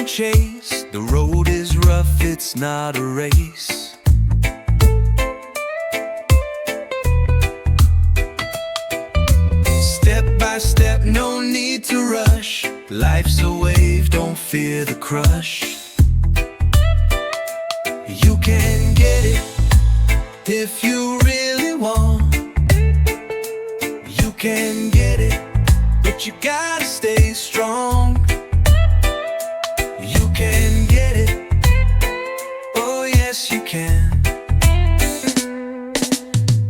can't chase. The road is rough, it's not a race. Step by step, no need to rush. Life's a wave, don't fear the crush. You can get it if you really want. You can get it, but you gotta stay strong. You can get it, oh yes you can.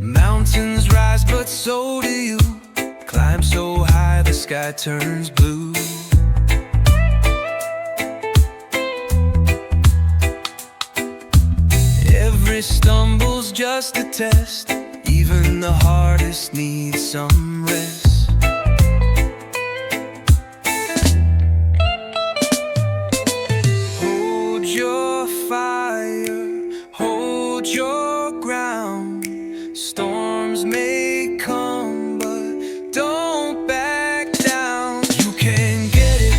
Mountains rise, but so do you. Climb so high the sky turns blue. Every stumble's just a test. Even the hardest needs some rest. Hold your fire, hold your ground. Storms may come, but don't back down. You can get it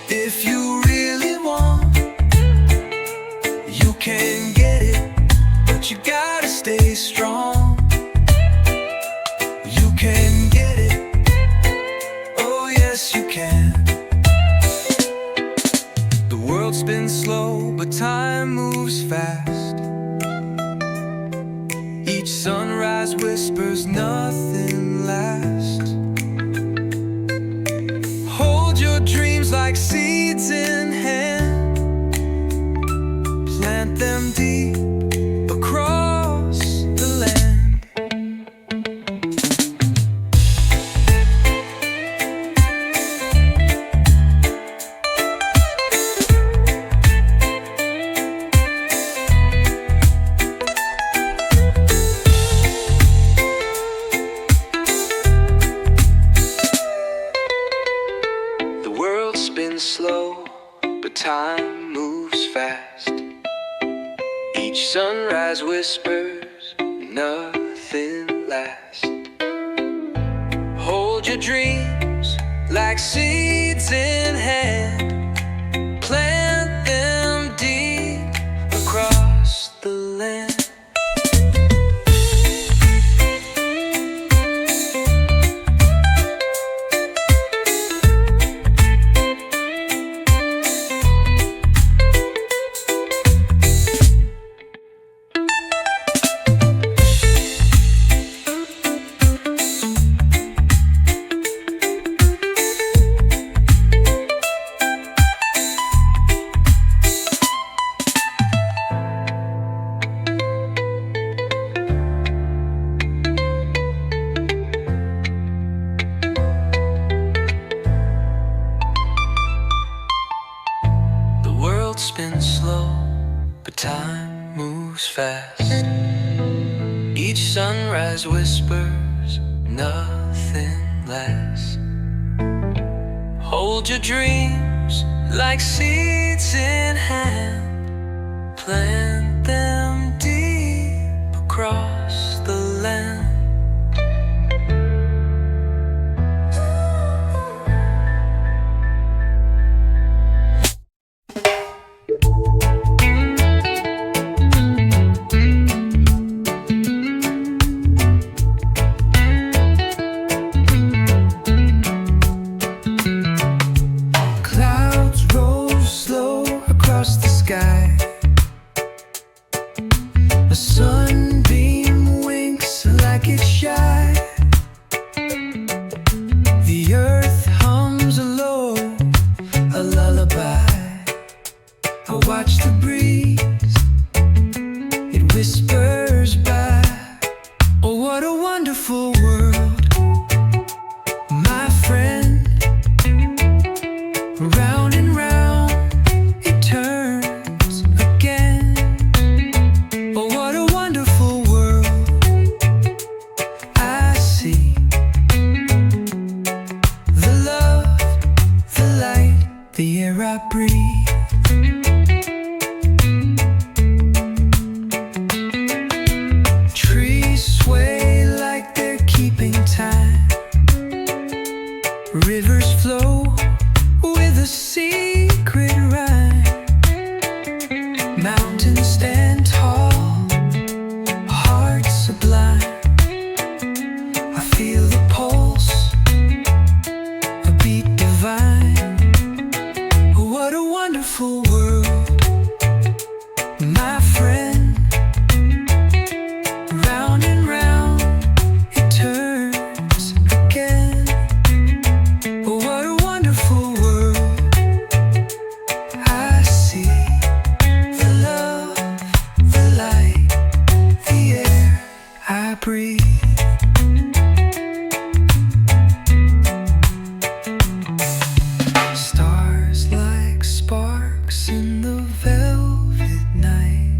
if you really want. You can get it, but you gotta stay strong. You can get it, oh yes you can. The world spins slow, but time moves fast. Each sunrise whispers nothing lasts. Hold your dreams like seeds in hand. Plant them deep across the land. The world spins slow, but time moves fast. Each sunrise whispers nothing lasts. Hold your dreams like seeds in hand. Plant them deep across the land. Spins slow, but time moves fast. Each sunrise whispers nothing lasts. Hold your dreams like seeds in hand. Plant them deep across the land. A sunbeam winks like it's shy. The earth hums low, a lullaby. I watch the breeze, it whispers by. Oh, what a wonderful world, my friend. Round and round it turns again. Oh, what a wonderful world I see. The love, the light, the air I breathe. Trees sway like they're keeping time. Rivers flow with a secret rhyme. wonderful world, my friend. Round and round it turns again. Oh, what a wonderful world I see. The love, the light, the air I breathe. Stars like sparks in the velvet night.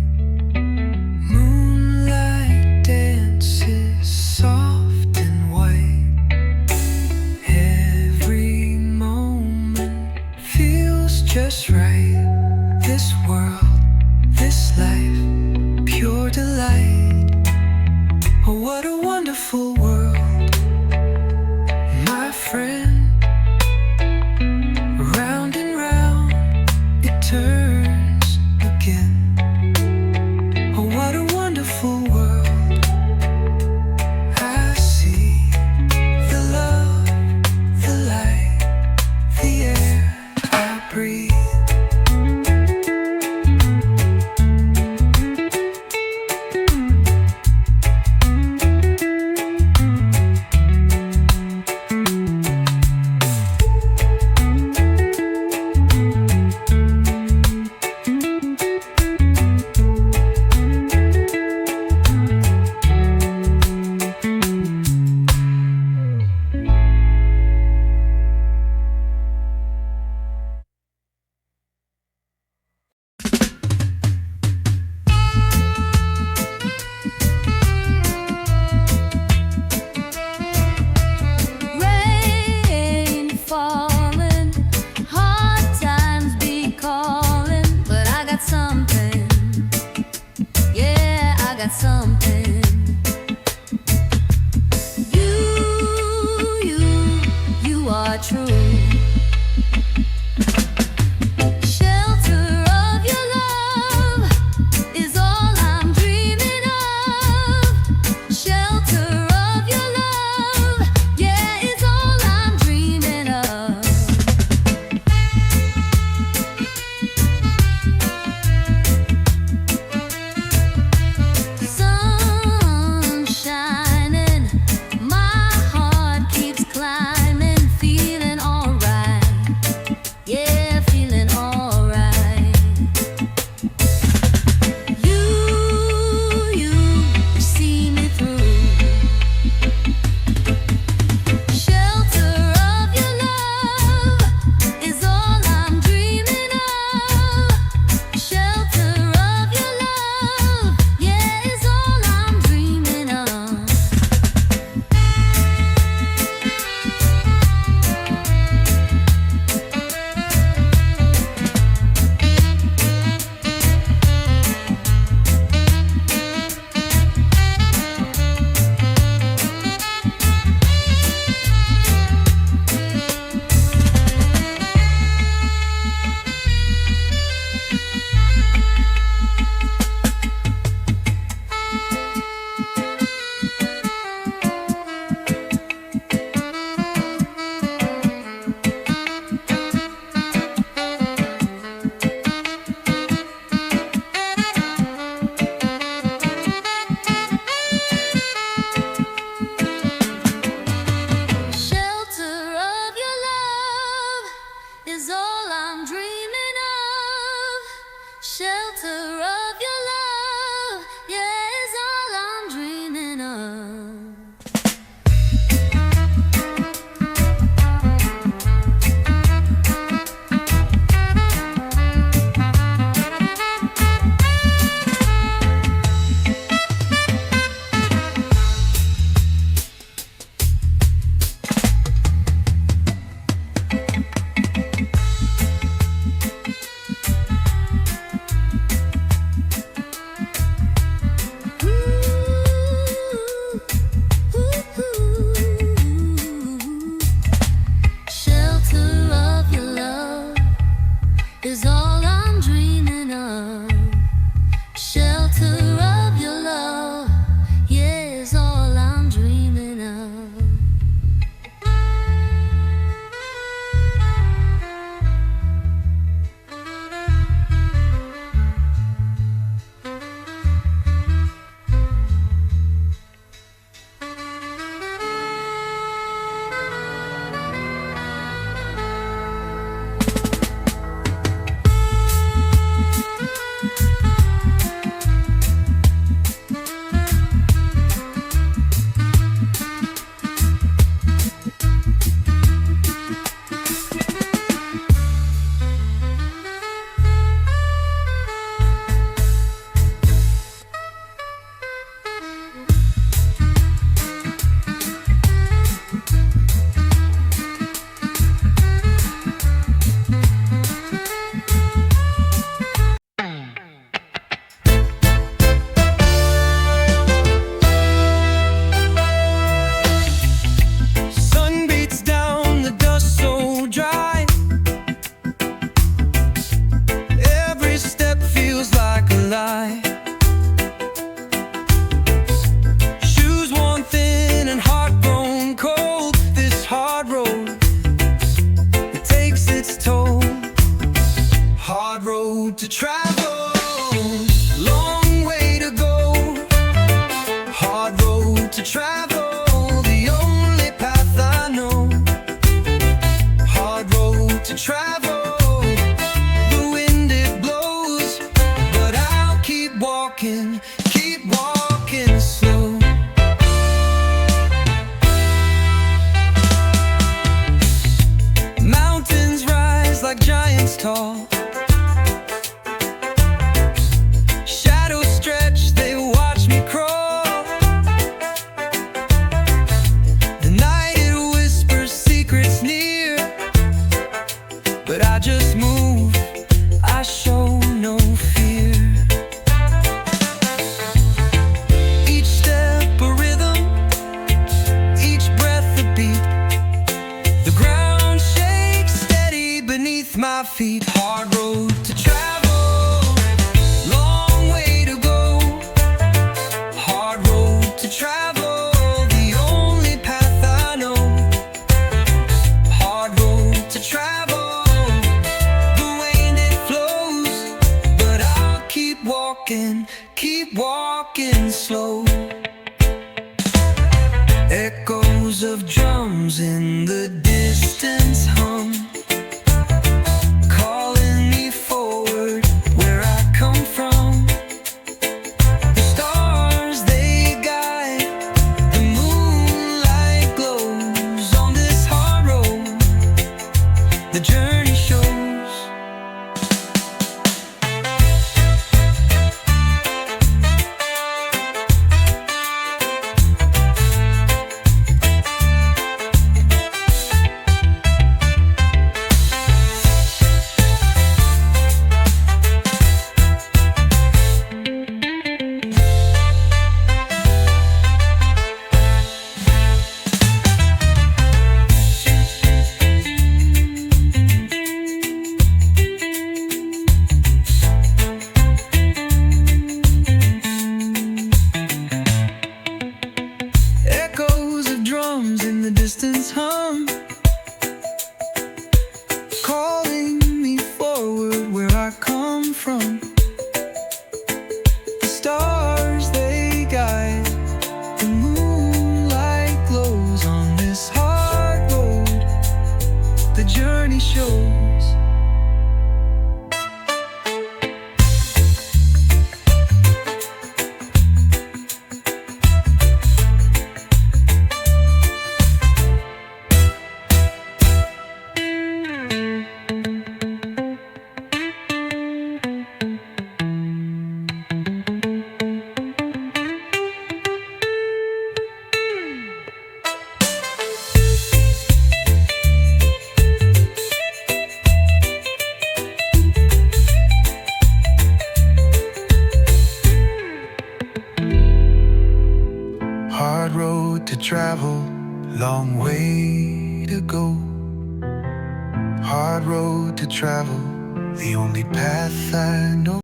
Moonlight dances soft and white. Every moment feels just right. This world, this life, pure delight. Oh, what a wonderful world, my friend. Round and round it turns again. Oh, what a wonderful world I see. The love, the light, the air I breathe. Rain falling, hard times be calling, but I got something. Yeah, I got something. You are true. Shelter of your love is all I'm dreaming of. Shelter of your love, yeah, is all I'm dreaming of. Sun shining, my heart keeps climbing, feeling alright. Yeah, feeling alright. You see me through. Shelter of your love is all I'm dreaming of. Shelter of your love, yeah, is all I'm dreaming of. Shelter of your love is all I'm dreaming of. Shelter of your love, yeah, is all I'm dreaming of. Shelter of your love is all I'm dreaming of. Shelter of your love, yeah, is all I'm dreaming of. hard road to travel, long way to go. Hard road to travel, the only path I know. Hard road to travel, the wind it blows, but I'll keep walking slow. Mountains rise like giants tall, shadows stretch, they watch me crawl. The night it whispers secrets near, but I just move, I show no fear. Each step a rhythm, each breath a beat. The ground shakes steady beneath my feet. Hard road to travel, long way to go. Hard road to travel, the only path I know. Hard road to travel, the wind it flows, but I'll keep walking slow. Echoes of drums in the distance hum, calling me forward where I come from. The stars they guide, the moonlight glows on this hard road, the journey shows. Echoes of drums in the distance hum, calling me forward where I come from. The stars they guide, the moonlight glows on this hard road, the journey shows. Hard road to travel, long way to go. Hard road to travel, the only path I know.